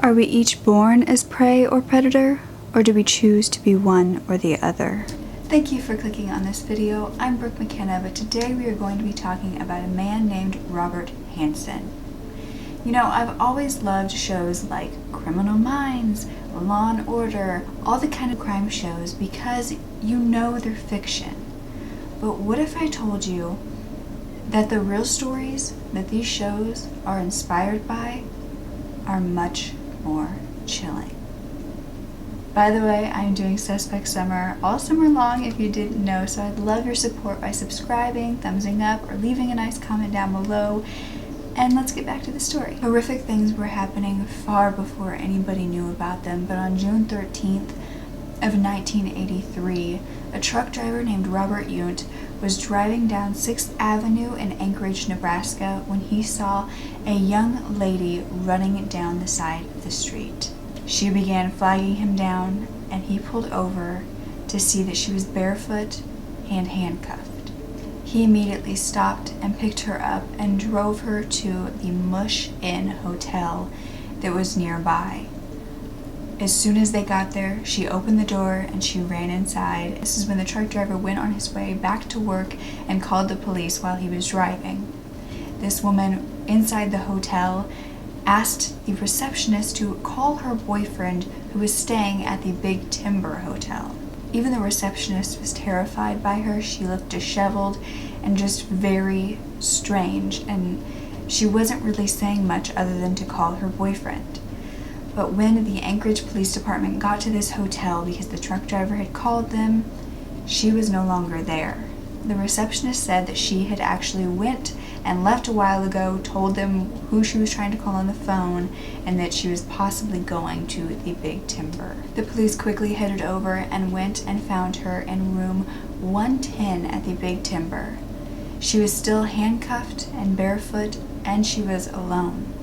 Are we each born as prey or predator, or do we choose to be one or the other? Thank you for clicking on this video. I'm Brooke Makenna, but today we are going to be talking about a man named Robert Hansen. You know, I've always loved shows like Criminal Minds, Law and Order, all the kind of crime shows because you know they're fiction. But what if I told you that the real stories that these shows are inspired by are much more chilling? By the way, I'm doing Suspect Summer all summer long if you didn't know, so I'd love your support by subscribing, thumbsing up, or leaving a nice comment down below. And let's get back to the story. Horrific things were happening far before anybody knew about them, but on June 13th of 1983, a truck driver named Robert Yount was driving down 6th Avenue in Anchorage, Nebraska, when he saw a young lady running down the side of the street. She began flagging him down, and he pulled over to see that she was barefoot and handcuffed. He immediately stopped and picked her up and drove her to the Mush Inn hotel that was nearby. As soon as they got there, she opened the door and she ran inside. This is when the truck driver went on his way back to work and called the police while he was driving. This woman inside the hotel asked the receptionist to call her boyfriend who was staying at the Big Timber Hotel. Even the receptionist was terrified by her. She looked disheveled and just very strange, and she wasn't really saying much other than to call her boyfriend. But when the Anchorage Police Department got to this hotel because the truck driver had called them, she was no longer there. The receptionist said that she had actually went and left a while ago, told them who she was trying to call on the phone, and that she was possibly going to the Big Timber. The police quickly headed over and went and found her in room 110 at the Big Timber. She was still handcuffed and barefoot, and she was alone.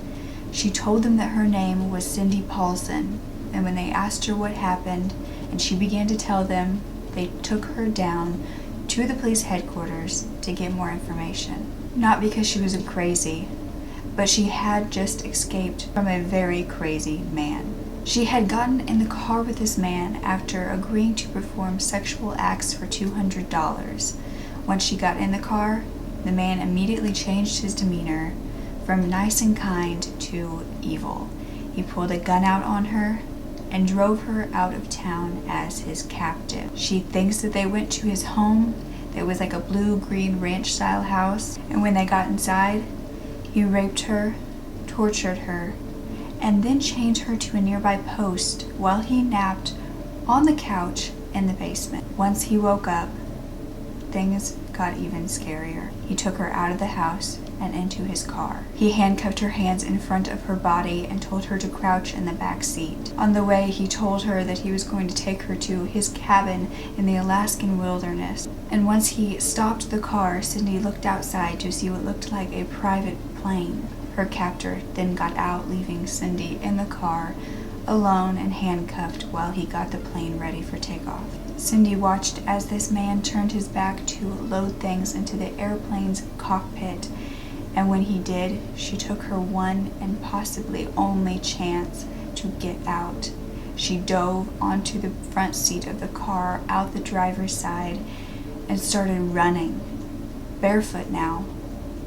She told them that her name was Cindy Paulson, and when they asked her what happened and she began to tell them, they took her down to the police headquarters to get more information. Not because she was crazy, but she had just escaped from a very crazy man. She had gotten in the car with this man after agreeing to perform sexual acts for $200. Once she got in the car, the man immediately changed his demeanor from nice and kind to evil. He pulled a gun out on her and drove her out of town as his captive. She thinks that they went to his home. It was like a blue-green ranch-style house, and when they got inside, he raped her, tortured her, and then chained her to a nearby post while he napped on the couch in the basement. Once he woke up, things got even scarier. He took her out of the house and into his car. He handcuffed her hands in front of her body and told her to crouch in the back seat. On the way, he told her that he was going to take her to his cabin in the Alaskan wilderness. And once he stopped the car, Cindy looked outside to see what looked like a private plane. Her captor then got out, leaving Cindy in the car alone and handcuffed while he got the plane ready for takeoff. Cindy watched as this man turned his back to load things into the airplane's cockpit, and when he did, she took her one and possibly only chance to get out. She dove onto the front seat of the car, out the driver's side, and started running, barefoot now,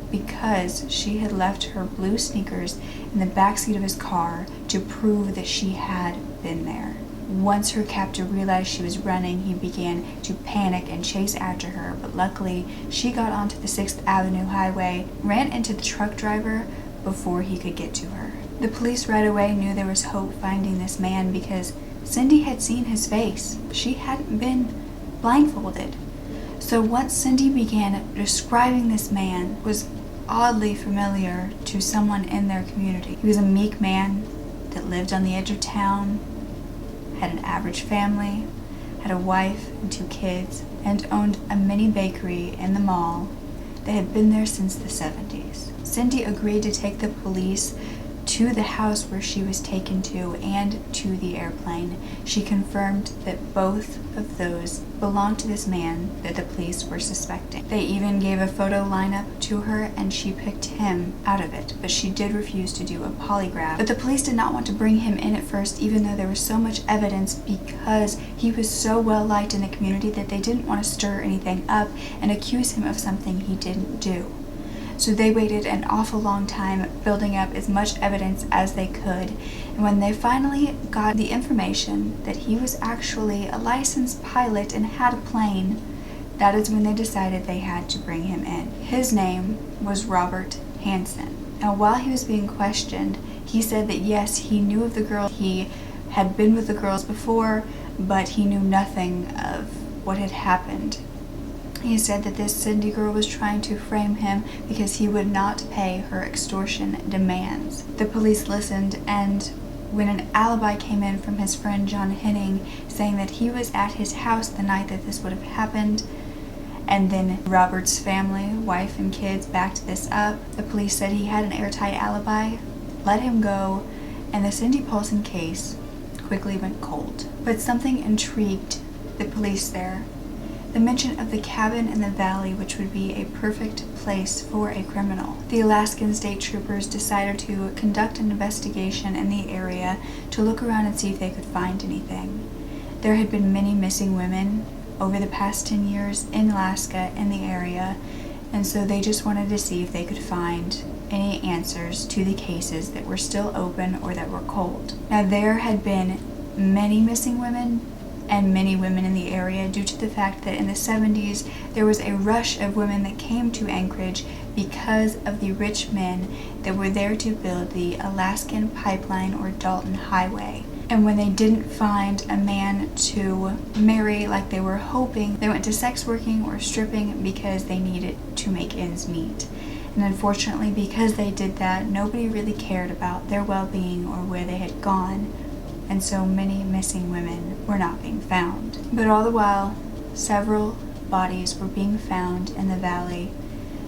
because she had left her blue sneakers in the backseat of his car to prove that she had been there. Once her captor realized she was running, he began to panic and chase after her, but luckily she got onto the 6th Avenue highway, ran into the truck driver before he could get to her. The police right away knew there was hope finding this man because Cindy had seen his face. She hadn't been blindfolded. So once Cindy began describing this man, was oddly familiar to someone in their community. He was a meek man that lived on the edge of town, had an average family, had a wife and 2 kids, and owned a mini bakery in the mall that had been there since the 70s. Cindy agreed to take the police to the house where she was taken to and to the airplane. She confirmed that both of those belonged to this man that the police were suspecting. They even gave a photo lineup to her and she picked him out of it, but she did refuse to do a polygraph. But the police did not want to bring him in at first, even though there was so much evidence, because he was so well liked in the community that they didn't want to stir anything up and accuse him of something he didn't do. So they waited an awful long time building up as much evidence as they could. And when they finally got the information that he was actually a licensed pilot and had a plane, that is when they decided they had to bring him in. His name was Robert Hansen. Now, while he was being questioned, he said that yes, he knew of the girl. He had been with the girls before, but he knew nothing of what had happened. He said that this Cindy girl was trying to frame him because he would not pay her extortion demands. The police listened, and when an alibi came in from his friend John Henning saying that he was at his house the night that this would have happened, and then Robert's family, wife and kids, backed this up, the police said he had an airtight alibi, let him go, and the Cindy Paulson case quickly went cold. But something intrigued the police there. The mention of the cabin in the valley, which would be a perfect place for a criminal. The Alaskan state troopers decided to conduct an investigation in the area to look around and see if they could find anything. There had been many missing women over the past 10 years in Alaska in the area, and so they just wanted to see if they could find any answers to the cases that were still open or that were cold. Now, there had been many missing women and many women in the area due to the fact that in the 70s there was a rush of women that came to Anchorage because of the rich men that were there to build the Alaskan Pipeline or Dalton Highway. And when they didn't find a man to marry like they were hoping, they went to sex working or stripping because they needed to make ends meet. And unfortunately, because they did that, nobody really cared about their well-being or where they had gone. And so many missing women were not being found. But all the while, several bodies were being found in the valley.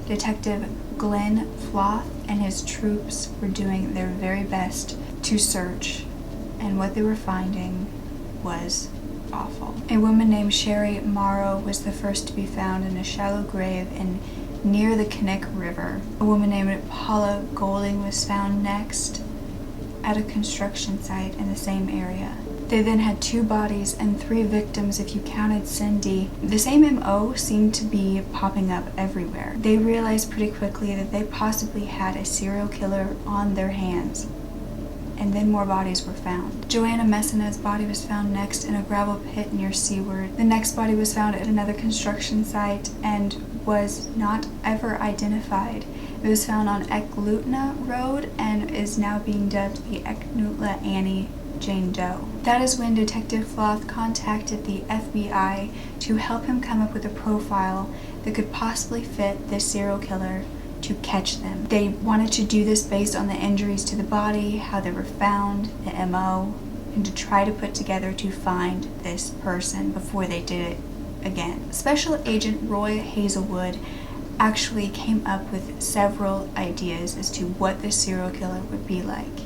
Detective Glenn Floth and his troops were doing their very best to search, and what they were finding was awful. A woman named Sherry Morrow was the first to be found in a shallow grave near the Kinnick River. A woman named Paula Golding was found next at a construction site in the same area. They then had 2 bodies and 3 victims if you counted Cindy. The same MO seemed to be popping up everywhere. They realized pretty quickly that they possibly had a serial killer on their hands. And then more bodies were found. Joanna Messina's body was found next in a gravel pit near Seward. The next body was found at another construction site and was not ever identified. It was found on Eklutna Road and is now being dubbed the Eklutna Annie Jane Doe. That is when Detective Floth contacted the FBI to help him come up with a profile that could possibly fit this serial killer to catch them. They wanted to do this based on the injuries to the body, how they were found, the MO, and to try to put together to find this person before they did it again. Special Agent Roy Hazelwood actually came up with several ideas as to what this serial killer would be like.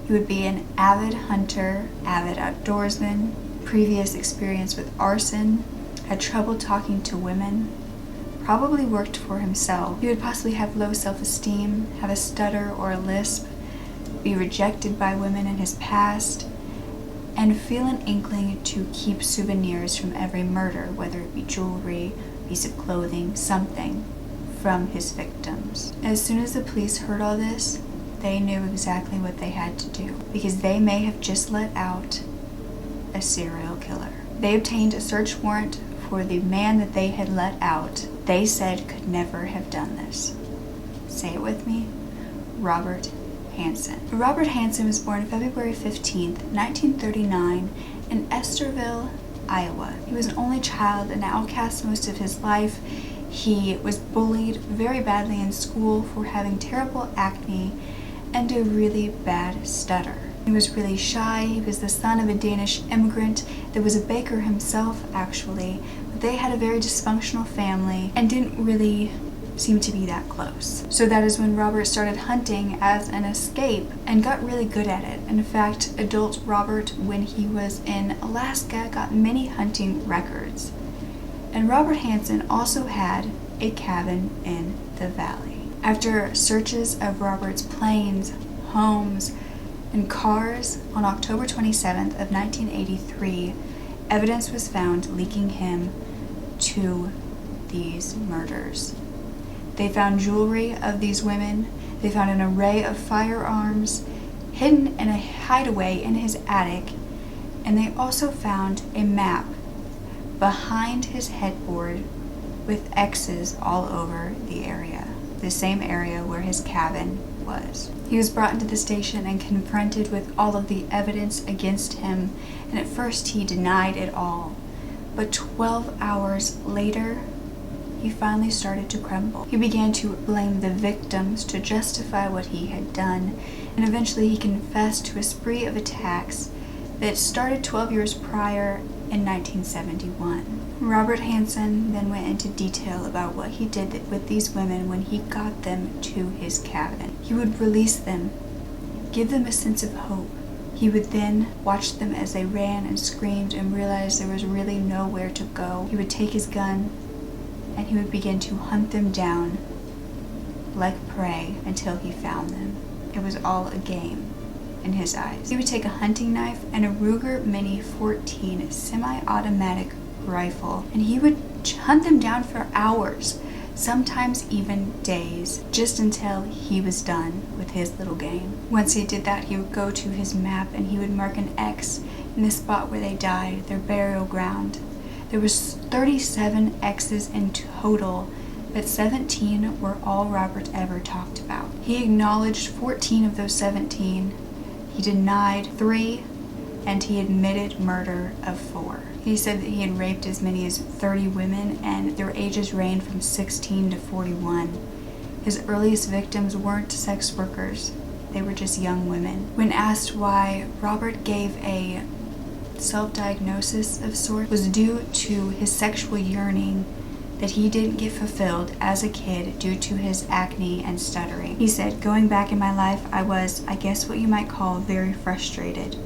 He would be an avid hunter, avid outdoorsman, previous experience with arson, had trouble talking to women, probably worked for himself. He would possibly have low self-esteem, have a stutter or a lisp, be rejected by women in his past, and feel an inkling to keep souvenirs from every murder, whether it be jewelry, piece of clothing, something, from his victims. As soon as the police heard all this, they knew exactly what they had to do, because they may have just let out a serial killer. They obtained a search warrant for the man that they had let out. They said could never have done this. Say it with me. Robert Hansen. Robert Hansen was born February 15th, 1939 in Esterville, Iowa. He was an only child, an outcast most of his life. He was bullied very badly in school for having terrible acne and a really bad stutter. He was really shy. He was the son of a Danish immigrant that was a baker himself, actually. But they had a very dysfunctional family and didn't really seemed to be that close. So that is when Robert started hunting as an escape and got really good at it. In fact, adult Robert, when he was in Alaska, got many hunting records. And Robert Hansen also had a cabin in the valley. After searches of Robert's planes, homes, and cars on October 27th of 1983, evidence was found linking him to these murders. They found jewelry of these women. They found an array of firearms hidden in a hideaway in his attic. And they also found a map behind his headboard with X's all over the area, the same area where his cabin was. He was brought into the station and confronted with all of the evidence against him, and at first he denied it all. But 12 hours later, he finally started to crumble. He began to blame the victims to justify what he had done, and eventually he confessed to a spree of attacks that started 12 years prior in 1971. Robert Hansen then went into detail about what he did with these women when he got them to his cabin. He would release them, give them a sense of hope. He would then watch them as they ran and screamed and realized there was really nowhere to go. He would take his gun and he would begin to hunt them down like prey until he found them. It was all a game in his eyes. He would take a hunting knife and a Ruger Mini 14 semi-automatic rifle, and he would hunt them down for hours, sometimes even days, just until he was done with his little game. Once he did that, he would go to his map and he would mark an X in the spot where they died, their burial ground. There was 37 X's in total, but 17 were all Robert ever talked about. He acknowledged 14 of those 17, he denied 3, and he admitted murder of 4. He said that he had raped as many as 30 women, and their ages ranged from 16 to 41. His earliest victims weren't sex workers, they were just young women. When asked why Robert gave a self-diagnosis of sorts, was due to his sexual yearning that he didn't get fulfilled as a kid due to his acne and stuttering. He said, "Going back in my life, I was, I guess what you might call, very frustrated.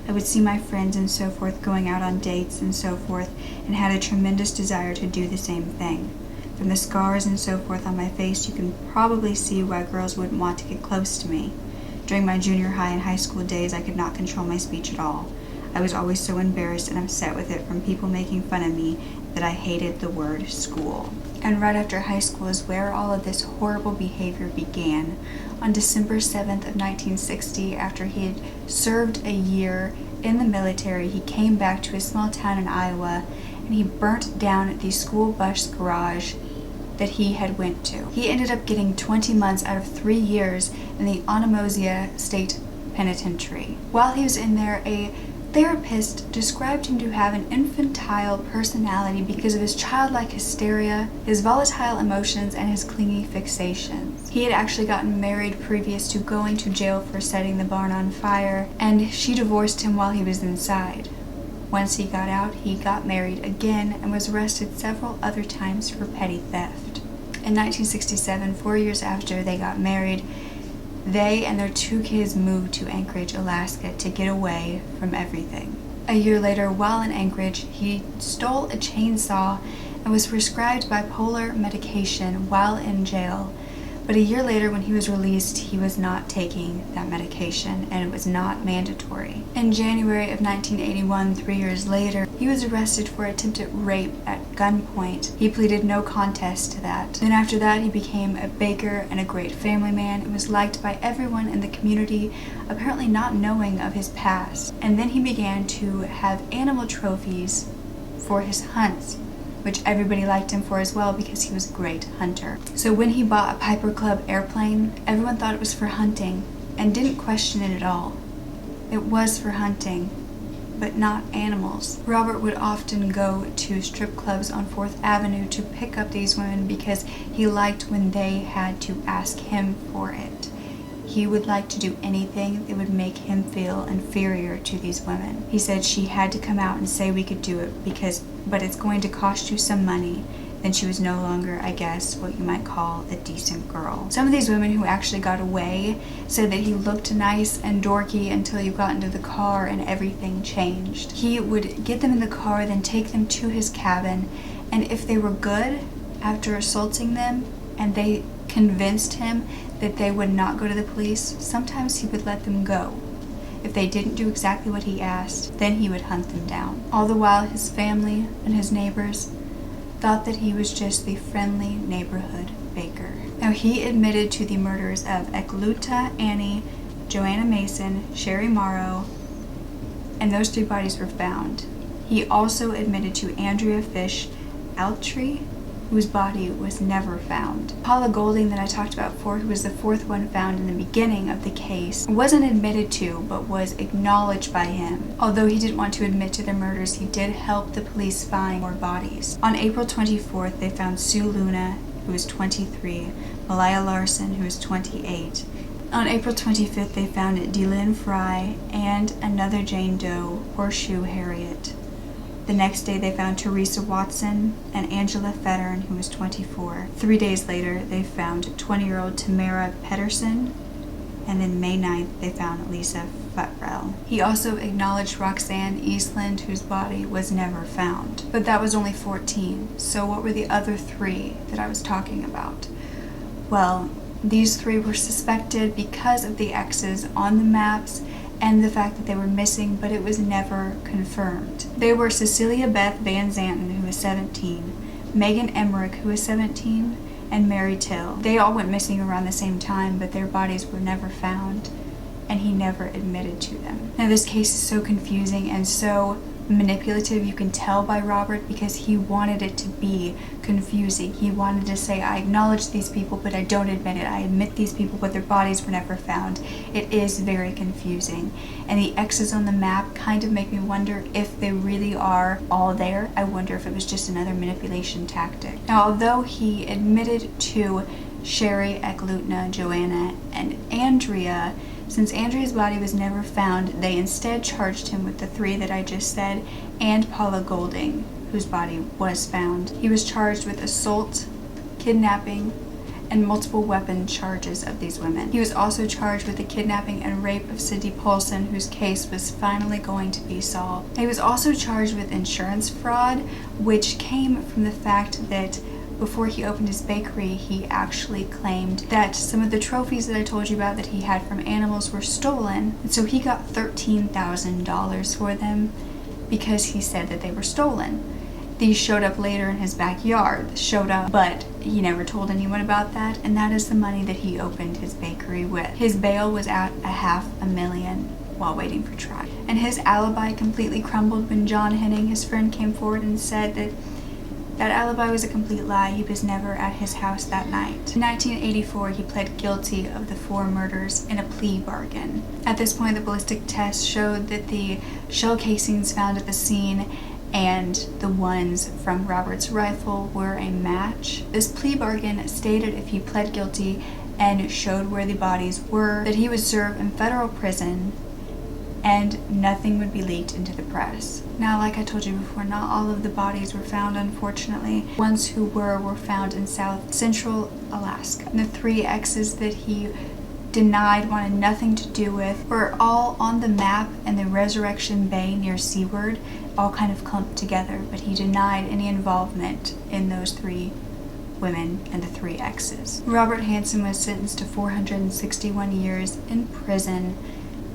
I would see my friends and so forth going out on dates and so forth, and had a tremendous desire to do the same thing. From the scars and so forth on my face, you can probably see why girls wouldn't want to get close to me. During my junior high and high school days, I could not control my speech at all. I was always so embarrassed and upset with it from people making fun of me that I hated the word school." And right after high school is where all of this horrible behavior began. On December 7th of 1960, after he had served a year in the military, he came back to his small town in Iowa and he burnt down the school bus garage that he had went to. He ended up getting 20 months out of 3 years in the Onamozia State Penitentiary. While he was in there, a therapist described him to have an infantile personality because of his childlike hysteria, his volatile emotions, and his clingy fixations. He had actually gotten married previous to going to jail for setting the barn on fire, and she divorced him while he was inside. Once he got out, he got married again and was arrested several other times for petty theft. In 1967, 4 years after they got married, they and their 2 kids moved to Anchorage, Alaska to get away from everything. A year later, while in Anchorage, he stole a chainsaw and was prescribed bipolar medication while in jail. But a year later, when he was released, he was not taking that medication, and it was not mandatory. In January of 1981, 3 years later, he was arrested for attempted rape at gunpoint. He pleaded no contest to that. Then after that, he became a baker and a great family man and was liked by everyone in the community, apparently not knowing of his past. And then he began to have animal trophies for his hunts, which everybody liked him for as well because he was a great hunter. So when he bought a Piper Club airplane, everyone thought it was for hunting and didn't question it at all. It was for hunting, but not animals. Robert would often go to strip clubs on 4th Avenue to pick up these women because he liked when they had to ask him for it. He would like to do anything that would make him feel inferior to these women. He said she had to come out and say we could do it but it's going to cost you some money then she was no longer, I guess, what you might call a decent girl. Some of these women who actually got away said that he looked nice and dorky until you got into the car and everything changed. He would get them in the car, then take them to his cabin, and if they were good after assaulting them and they convinced him that they would not go to the police, sometimes he would let them go. If they didn't do exactly what he asked, then he would hunt them down. All the while, his family and his neighbors thought that he was just the friendly neighborhood baker. Now, he admitted to the murders of Eklutna Annie, Joanna Mason, Sherry Morrow, and those 3 bodies were found. He also admitted to Andrea Fish Altry, whose body was never found. Paula Golding, that I talked about before, who was the 4th one found in the beginning of the case, wasn't admitted to, but was acknowledged by him. Although he didn't want to admit to their murders, he did help the police find more bodies. On April 24th, they found Sue Luna, who was 23, Malaya Larson, who was 28. On April 25th, they found DeLynn Fry and another Jane Doe, Horseshoe Harriet. The next day, they found Teresa Watson and Angela Fettern, who was 24. 3 days later, they found 20-year-old Tamara Pedersen, and then May 9th, they found Lisa Futrell. He also acknowledged Roxanne Eastland, whose body was never found. But that was only 14, so what were the other 3 that I was talking about? Well, these 3 were suspected because of the X's on the maps and the fact that they were missing, but it was never confirmed. They were Cecilia Beth Van Zanten, who was 17, Megan Emmerich, who was 17, and Mary Till. They all went missing around the same time, but their bodies were never found, and he never admitted to them. Now, this case is so confusing and so manipulative, you can tell by Robert, because he wanted it to be confusing. He wanted to say, I acknowledge these people, but I don't admit it. I admit these people, but their bodies were never found. It is very confusing. And the X's on the map kind of make me wonder if they really are all there. I wonder if it was just another manipulation tactic. Now, although he admitted to Sherry, Eklutna, Joanna, and Andrea, since Andrea's body was never found, they instead charged him with the 3 that I just said, and Paula Golding, whose body was found. He was charged with assault, kidnapping, and multiple weapon charges of these women. He was also charged with the kidnapping and rape of Cindy Paulson, whose case was finally going to be solved. He was also charged with insurance fraud, which came from the fact that before he opened his bakery, he actually claimed that some of the trophies that I told you about that he had from animals were stolen, and so he got $13,000 for them because he said that they were stolen. These showed up later in his backyard, but he never told anyone about that, and that is the money that he opened his bakery with. His bail was at $500,000 while waiting for trial. And his alibi completely crumbled when John Henning, his friend, came forward and said that that alibi was a complete lie. He was never at his house that night. In 1984, he pled guilty of the 4 murders in a plea bargain. At this point, the ballistic test showed that the shell casings found at the scene and the ones from Robert's rifle were a match. This plea bargain stated if he pled guilty and showed where the bodies were, that he would serve in federal prison and nothing would be leaked into the press. Now, like I told you before, not all of the bodies were found, unfortunately. The ones who were found in South Central Alaska. And the 3 X's that he denied, wanted nothing to do with, were all on the map in the Resurrection Bay near Seward, all kind of clumped together, but he denied any involvement in those 3 women and the 3 X's. Robert Hansen was sentenced to 461 years in prison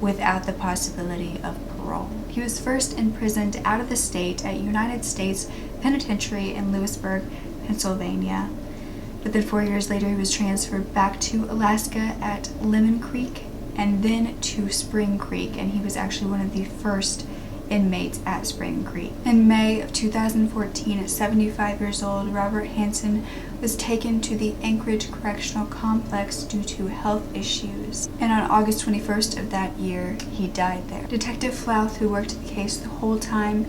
without the possibility of parole. He was first imprisoned out of the state at United States Penitentiary in Lewisburg, Pennsylvania. But then 4 years later, he was transferred back to Alaska at Lemon Creek and then to Spring Creek, and he was actually one of the first inmates at Spring Creek. In May of 2014, at 75 years old, Robert Hansen was taken to the Anchorage Correctional Complex due to health issues. And on August 21st of that year, he died there. Detective Flouth, who worked the case the whole time,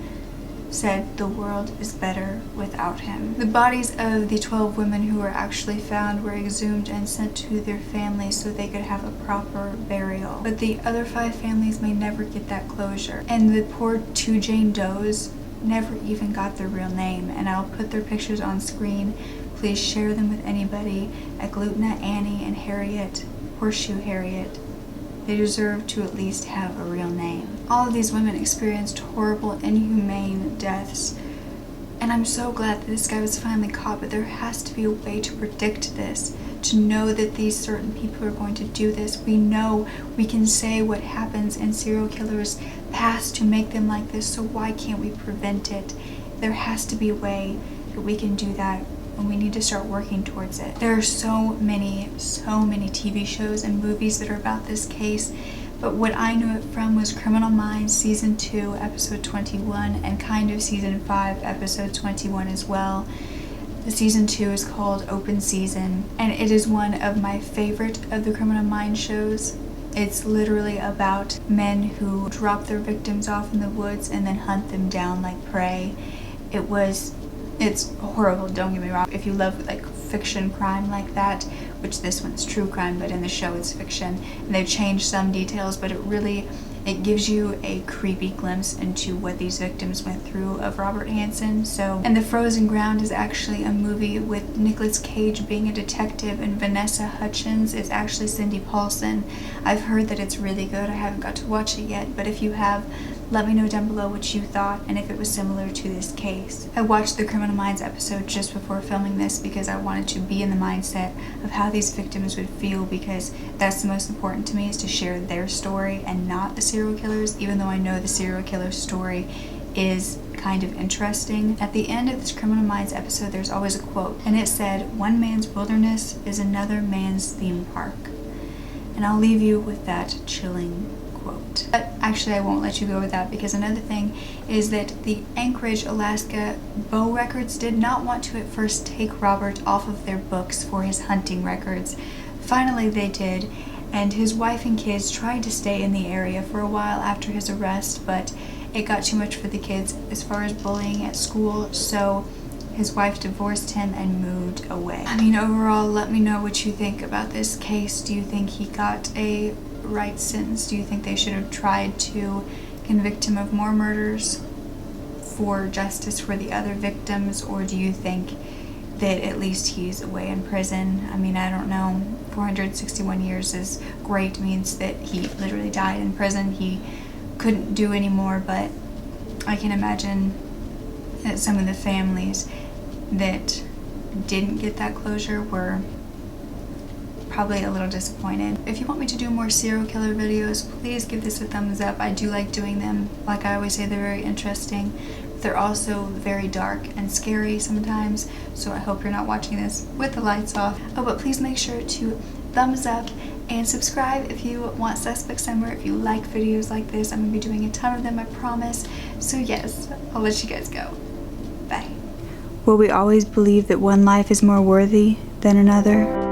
said the world is better without him. The bodies of the 12 women who were actually found were exhumed and sent to their families so they could have a proper burial. But the other 5 families may never get that closure. And the poor 2 Jane Does never even got their real name, and I'll put their pictures on screen. Please share them with anybody. Eglutna Annie and Harriet, Horseshoe Harriet. They deserve to at least have a real name. All of these women experienced horrible, inhumane deaths. And I'm so glad that this guy was finally caught, but there has to be a way to predict this, to know that these certain people are going to do this. We know we can say what happens in serial killers' past to make them like this, so why can't we prevent it? There has to be a way that we can do that, and we need to start working towards it. There are so many TV shows and movies that are about this case, but what I knew it from was Criminal Minds Season 2, Episode 21, and kind of Season 5, Episode 21 as well. The Season 2 is called Open Season, and it is one of my favorite of the Criminal Minds shows. It's literally about men who drop their victims off in the woods and then hunt them down like prey. It's horrible, don't get me wrong. If you love like fiction crime like that, which this one's true crime, but in the show it's fiction, and they've changed some details, but it gives you a creepy glimpse into what these victims went through of Robert Hansen. And The Frozen Ground is actually a movie with Nicolas Cage being a detective, and Vanessa Hudgens is actually Cindy Paulson. I've heard that it's really good. I haven't got to watch it yet, but if you have, let me know down below what you thought and if it was similar to this case. I watched the Criminal Minds episode just before filming this because I wanted to be in the mindset of how these victims would feel, because that's the most important to me, is to share their story and not the serial killers, even though I know the serial killer story is kind of interesting. At the end of this Criminal Minds episode, there's always a quote, and it said, "One man's wilderness is another man's theme park." And I'll leave you with that chilling quote. But actually I won't let you go with that, because another thing is that the Anchorage, Alaska Bow Records did not want to at first take Robert off of their books for his hunting records. Finally they did, and his wife and kids tried to stay in the area for a while after his arrest, but it got too much for the kids as far as bullying at school, so his wife divorced him and moved away. I mean, overall, let me know what you think about this case. Do you think he got a right sentence? Do you think they should have tried to convict him of more murders for justice for the other victims, or do you think that at least he's away in prison? I mean, I don't know. 461 years is great, means that he literally died in prison. He couldn't do anymore, but I can imagine that some of the families that didn't get that closure were probably a little disappointed. If you want me to do more serial killer videos, please give this a thumbs up. I do like doing them. Like I always say, they're very interesting. They're also very dark and scary sometimes, so I hope you're not watching this with the lights off. Oh, but please make sure to thumbs up and subscribe if you want Suspect Summer, if you like videos like this. I'm going to be doing a ton of them, I promise. So yes, I'll let you guys go. Bye. Will we always believe that one life is more worthy than another?